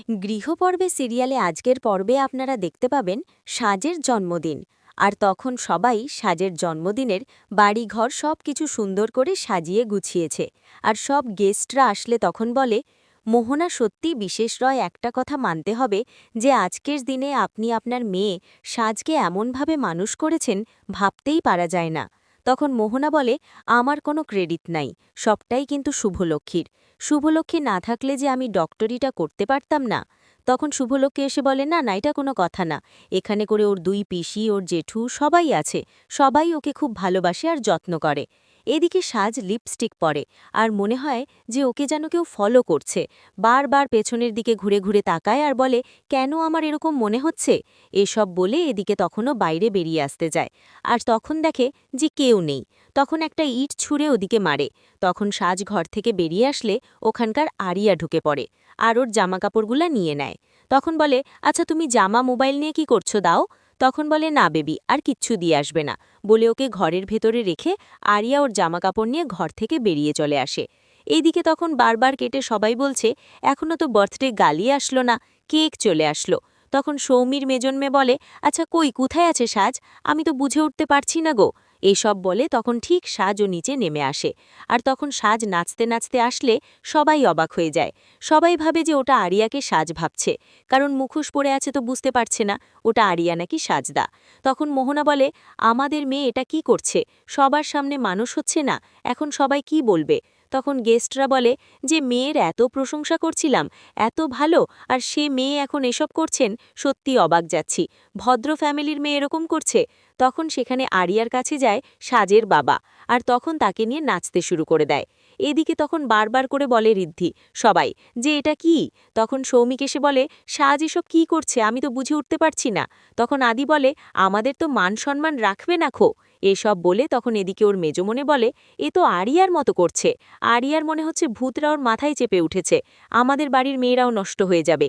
গৃহপর্বে সিরিয়ালে আজকের পর্বে আপনারা দেখতে পাবেন সাজের জন্মদিন। আর তখন সবাই সাজের জন্মদিনের বাড়িঘর সবকিছু সুন্দর করে সাজিয়ে গুছিয়েছে। আর সব গেস্টরা আসলে তখন বলে, মোহনা সত্যি বিশেষ রয়, একটা কথা মানতে হবে যে আজকের দিনে আপনি আপনার মেয়ে সাজকে এমনভাবে মানুষ করেছেন, ভাবতেই পারা যায় না। তখন মোহনা বলে, আমার কোনো ক্রেডিট নাই, সবটাই কিন্তু শুভলক্ষ্মীর। শুভলক্ষ্মী না থাকলে যে আমি ডক্টরিটা করতে পারতাম না। তখন শুভলক্ষ্মী এসে বলে, না না, এটা কোনো কথা না, এখানে করে ওর দুই পিসি, ওর জেঠু সবাই আছে, সবাই ওকে খুব ভালোবাসে আর যত্ন করে। এদিকে সাজ লিপস্টিক পরে আর মনে হয় যে ওকে যেন কেউ ফলো করছে। বারবার পেছনের দিকে ঘুরে ঘুরে তাকায় আর বলে, কেন আমার এরকম মনে হচ্ছে। এসব বলে এদিকে তখনও বাইরে বেরিয়ে আসতে যায়। আর তখন দেখে যে কেউ নেই। তখন একটা ইট ছুঁড়ে ওদিকে মারে। তখন সাজ ঘর থেকে বেরিয়ে আসলে ওখানকার আরিয়া ঢুকে পড়ে আর ওর জামাকাপড়গুলা নিয়ে নেয়। তখন বলে, আচ্ছা তুমি জামা মোবাইল নিয়ে কি করছো, দাও। তখন বলে, না বেবি, আর কিচ্ছু দিয়ে আসবে না, বলে ওকে ঘরের ভেতরে রেখে আরিয়া ওর জামাকাপড় নিয়ে ঘর থেকে বেরিয়ে চলে আসে। এইদিকে তখন বারবার কেটে সবাই বলছে, এখনও তো বার্থডে গালি আসলো না, কেক চলে আসলো। তখন সৌমির মেজন মেয়ে বলে, আচ্ছা কই, কোথায় আছে সাজ, আমি তো বুঝে উঠতে পারছি না গো। এসব বলে তখন ঠিক সাজও নিচে নেমে আসে। আর তখন সাজ নাচতে নাচতে আসলে সবাই অবাক হয়ে যায়। সবাই ভাবে যে ওটা আরিয়াকে সাজ ভাবছে, কারণ মুখোশ পরে আছে তো বুঝতে পারছে না ওটা আরিয়া নাকি সাজদা। তখন মোহনা বলে, আমাদের মেয়ে এটা কি করছে, সবার সামনে মানুষ হচ্ছে না, এখন সবাই কি বলবে। তখন গেস্টরা বলে যে মেয়ের এত প্রশংসা করছিলাম, এত ভালো, আর সে মেয়ে এখন এসব করছেন, সত্যি অবাক যাচ্ছি, ভদ্র ফ্যামিলির মেয়ে এরকম করছে। তখন সেখানে আরিয়ার কাছে যায় সাজের বাবা, আর তখন তাকে নিয়ে নাচতে শুরু করে দেয়। এদিকে তখন বারবার করে বলে ঋদ্ধি সবাই যে এটা কি। তখন সৌমিক এসে বলে, সাজ এসব কি করছে, আমি তো বুঝে উঠতে পারছি না। তখন আদি বলে, আমাদের তো মান সম্মান রাখবে না খো। এসব বলে তখন এদিকে ওর মেজমনে বলে, এ তো আরিয়ার মতো করছে, আরিয়ার মনে হচ্ছে ভূতরা ওর মাথায় চেপে উঠেছে, আমাদের বাড়ির মেয়েরাও নষ্ট হয়ে যাবে।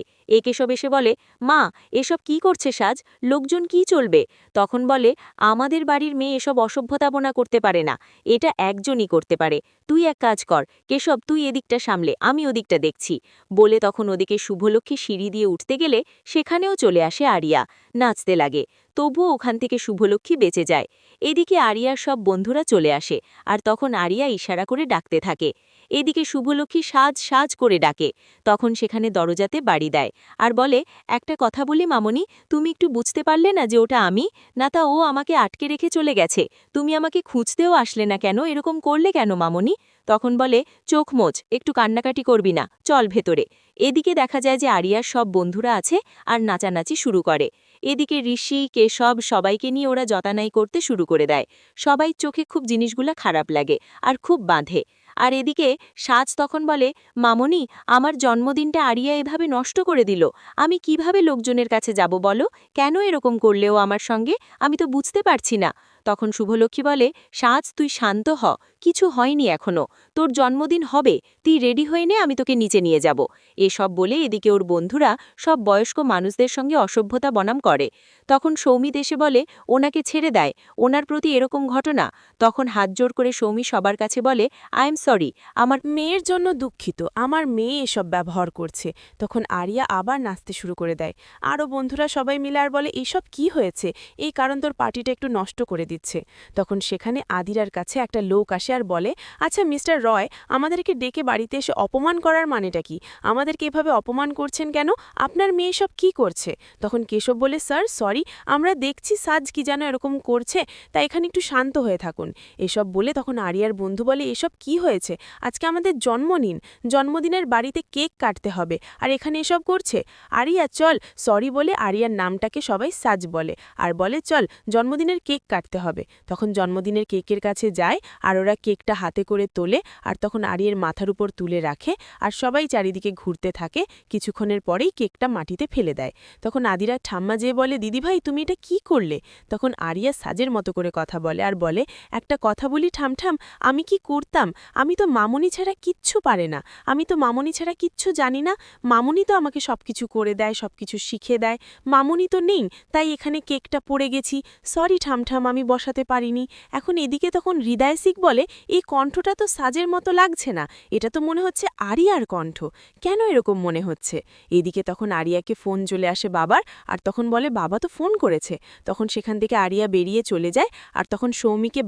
এসব এসে বলে, মা এসব কি করছে সাজ, লোকজন কি চলবে। তখন বলে, আমাদের বাড়ির মেয়ে এসব অসভ্যতাবনা করতে পারে না, এটা একজনই করতে পারে। তুই এক কাজ কর কেশব, তুই এদিকটা সামলে, আমি ওদিকটা দেখছি। বলে তখন ওদিকে শুভলক্ষ্মী সিঁড়ি দিয়ে উঠতে গেলে সেখানেও চলে আসে আরিয়া, নাচতে লাগে। তবুও ওখান থেকে শুভলক্ষ্মী বেঁচে যায়। এদিকে আরিয়ার সব বন্ধুরা চলে আসে আর তখন আরিয়া ইশারা করে ডাকতে থাকে। এদিকে শুভলক্ষ্মী সাজ সাজ করে ডাকে। তখন সেখানে দরজাতে বাড়ি দেয় আর বলে, একটা কথা বলি মামনি, তুমি একটু বুঝতে পারলে না যে ওটা আমি, না তা ও আমাকে আটকে রেখে চলে গেছে, তুমি আমাকে খুঁজতেও আসলে না কেন, এরকম করলে কেন মামনি। তখন বলে, চোখ মোচ, একটু কান্নাকাটি করবি না, চল ভেতরে। এদিকে দেখা যায় যে আরিয়ার সব বন্ধুরা আছে আর নাচানাচি শুরু করে। এদিকে ঋষি কেশব সবাইকে নিয়ে ওরা যতানাই করতে শুরু করে দেয়। সবাই চোখে খুব জিনিসগুলা খারাপ লাগে আর খুব বাঁধে। আর এদিকে সাজ তখন বলে, মামনি, আমার জন্মদিনটা আরিয়া এভাবে নষ্ট করে দিল, আমি কিভাবে লোকজনের কাছে যাব বলো, কেন এরকম করলেও আমার সঙ্গে, আমি তো বুঝতে পারছি না। তখন শুভলক্ষ্মী বলে, সাজ তুই শান্ত হ, কিছু হয়নি এখনো, তোর জন্মদিন হবে, তুই রেডি হয়ে নে, আমি তোকে নিচে নিয়ে যাব। এসব বলে এদিকে ওর বন্ধুরা সব বয়স্ক মানুষদের সঙ্গে অসভ্যতা বনাম করে। তখন সৌমিত এসে বলে, ওনাকে ছেড়ে দেয়, ওনার প্রতি এরকম ঘটনা। তখন হাত জোর করে সৌমি সবার কাছে বলে, আই এম সরি, আমার মেয়ের জন্য দুঃখিত, আমার মেয়ে এসব ব্যবহার করছে। তখন আরিয়া আবার নাচতে শুরু করে দেয়। আরও বন্ধুরা সবাই মিলে আর বলে, এসব কি হয়েছে, এই কারণ তোর পার্টিটা একটু নষ্ট করে দিচ্ছে। তখন সেখানে আদিরার কাছে একটা লোক আসে আর বলে, আচ্ছা মিস্টার রয়, আমাদেরকে ডেকে বাড়িতে এসে অপমান করার মানেটা কি, আমাদেরকে এভাবে অপমান করছেন কেন, আপনার মেয়ে সব কি করছে। তখন কেশব বলে, স্যার সরি, আমরা দেখছি সাজ কি যেন এরকম করছে, তাই এখানে একটু শান্ত হয়ে থাকুন। এসব বলে তখন আরিয়ার বন্ধু বলে, এসব কি হয়েছে, আজকে আমাদের জন্মদিন, জন্মদিনের বাড়িতে কেক কাটতে হবে, আর এখানে এসব করছে। আরিয়া চল, সরি বলে আরিয়ার নামটাকে সবাই সাজ বলে আর বলে, চল জন্মদিনের কেক কাটতে হবে। তখন জন্মদিনের কেকের কাছে যায় আর ওরা কেকটা হাতে করে তোলে আর তখন আরিয়ার মাথার উপর তুলে রাখে আর সবাই চারিদিকে ঘুরতে থাকে। কিছুক্ষণের পরেই কেকটা মাটিতে ফেলে দেয়। তখন আদিরা ঠাম্মা যেয়ে বলে, দিদিভাই তুমি এটা কি করলে। তখন আরিয়া সাজের মতো করে কথা বলে আর বলে, একটা কথা বলি ঠামঠাম, আমি কি করতাম, আমি তো মামুনি ছাড়া কিচ্ছু পারে না, আমি তো মামুনি ছাড়া কিচ্ছু জানি না, মামুনি তো আমাকে সবকিছু করে দেয়, সবকিছু শিখে দেয়, মামুনি তো নেই, তাই এখানে কেকটা পড়ে গেছি, সরি ঠামঠাম, আমি বসাতে পারিনি। এখন এদিকে তখন হৃদয় সিং বলে, এই কণ্ঠটা তো সাজের মতো লাগছে না, এটা তো মনে হচ্ছে আরিয়ার কণ্ঠ। কেন এরকম মনে হচ্ছে? এদিকে তখন আরিয়াকে ফোন চলে আসে বাবার, আর তখন বলে বাবা তো ফোন করেছে। তখন সেখান থেকে আরিয়া বেরিয়ে চলে যায়, আর তখন সৌমিকে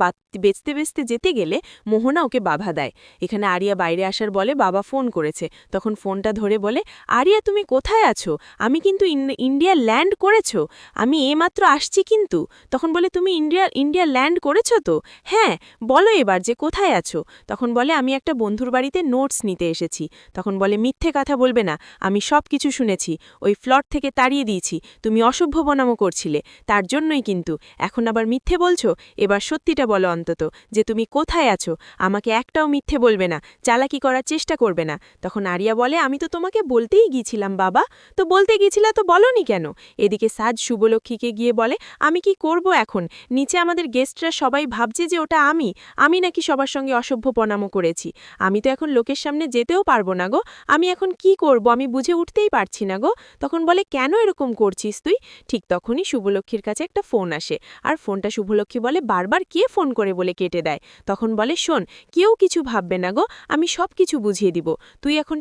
বেচতে বেচতে যেতে গেলে মোহনা ওকে বাধা দেয়। এখানে আরিয়া বাইরে আসার বলে বাবা ফোন করেছে। তখন ফোনটা ধরে বলে, আরিয়া তুমি কোথায় আছো? আমি কিন্তু ইন্ডিয়া ল্যান্ড করেছো, আমি এইমাত্র আসছি কিন্তু। তখন বলে তুমি ইন্ডিয়া ল্যান্ড করেছো তো? হ্যাঁ, বলো এবার যে কোথায় আছো? তখন বলে আমি একটা বন্ধুর বাড়িতে নোটস নিতে এসেছি। তখন বলে মিথ্যে কথা বলবে না, আমি সব কিছু শুনেছি, ওই ফ্লট থেকে তাড়িয়ে দিয়েছি, তুমি অসভ্য বনামও করছিলে, তার জন্যই কিন্তু। এখন আবার মিথ্যে বলছো, এবার সত্যিটা বলো অন্তত যে তুমি কোথায় আছো, আমাকে একটাও মিথ্যে বলবে না, চালাকি করার চেষ্টা করবে না। তখন আরিয়া বলে আমি তো তোমাকে বলতেই গিয়েছিলাম বাবা, তো বলতে গিয়েছিলা তো বলনি কেন? এদিকে সাজ শুভলক্ষ্মীকে গিয়ে বলে আমি কি করব এখন, নিচে আমাদের গেস্টরা সবাই ভাবছে যে ওটা আমি নাকি সবার সঙ্গে অসভ্যপনামো করেছি, আমি তো এখন লোকের সামনে যেতেও পারবো না গো, আমি এখন কি করব আমি বুঝে উঠতেই পারছি না গো। তখন বলে কেন এরকম করছিস তুই? ঠিক তখনই শুভলক্ষ্মীর কাছে একটা ফোন আসে, আর ফোনটা শুভলক্ষ্মী বলে বারবার কে ফোন করে বলে কেটে দেয়। তখন বলে শোন, কেউ কিছু ভাববে না গো, আমি সব কিছু বুঝিয়ে দিব, তুই এখন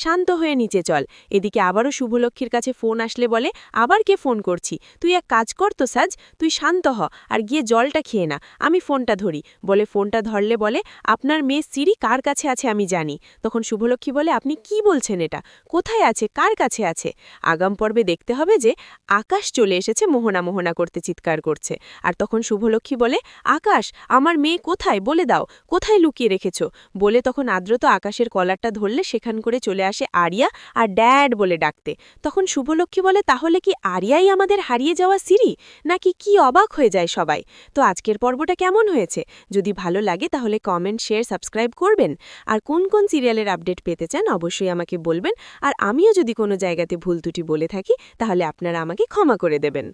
শান্ত হয়ে নিচে চল। এদিকে আবারও শুভলক্ষ্মীর কাছে ফোন আসলে বলে আবার কে ফোন করছি, তুই এক কাজ কর তো সাজ, তুই শান্ত হ আর গিয়ে জলটা খেয়ে না, আমি ফোনটা ধরি। বলে ফোনটা ধরলে বলে আপনার মেয়ে সিরি কার কাছে আছে আমি জানি। তখন শুভলক্ষ্মী বলে আপনি কি বলছেন, এটা কোথায় আছে, কার কাছে আছে? আগাম পর্বে দেখতে হবে যে আকাশ চলে এসেছে মোহনা মোহনা করতে চিৎকার করছে। আর তখন শুভলক্ষ্মী বলে আকাশ, আমার মেয়ে কোথায় বলে দাও, কোথায় লুকিয়ে রেখেছ? বলে তখন আদ্রত আকাশের কলারটা ধরলে সেখান করে চলে আসে আরিয়া আর ড্যাড বলে ডাকতে। তখন শুভলক্ষ্মী বলে তাহলে কি আরিয়াই আমাদের হারিয়ে যাওয়া সিরি নাকি? কি অবাক হয়ে যায় সবাই। তো আজকের পর্বটা কেমন হয়েছে? যদি ভালো লাগে তাহলে কমেন্ট, শেয়ার, সাবস্ক্রাইব করবেন। আর কোন কোন সিরিয়ালের আপডেট পেতে চান অবশ্যই আমাকে বলবেন। আর আমিও যদি কোনো জায়গাতে ভুল ত্রুটি বলে থাকি তাহলে আপনারা আমাকে ক্ষমা করে দেবেন।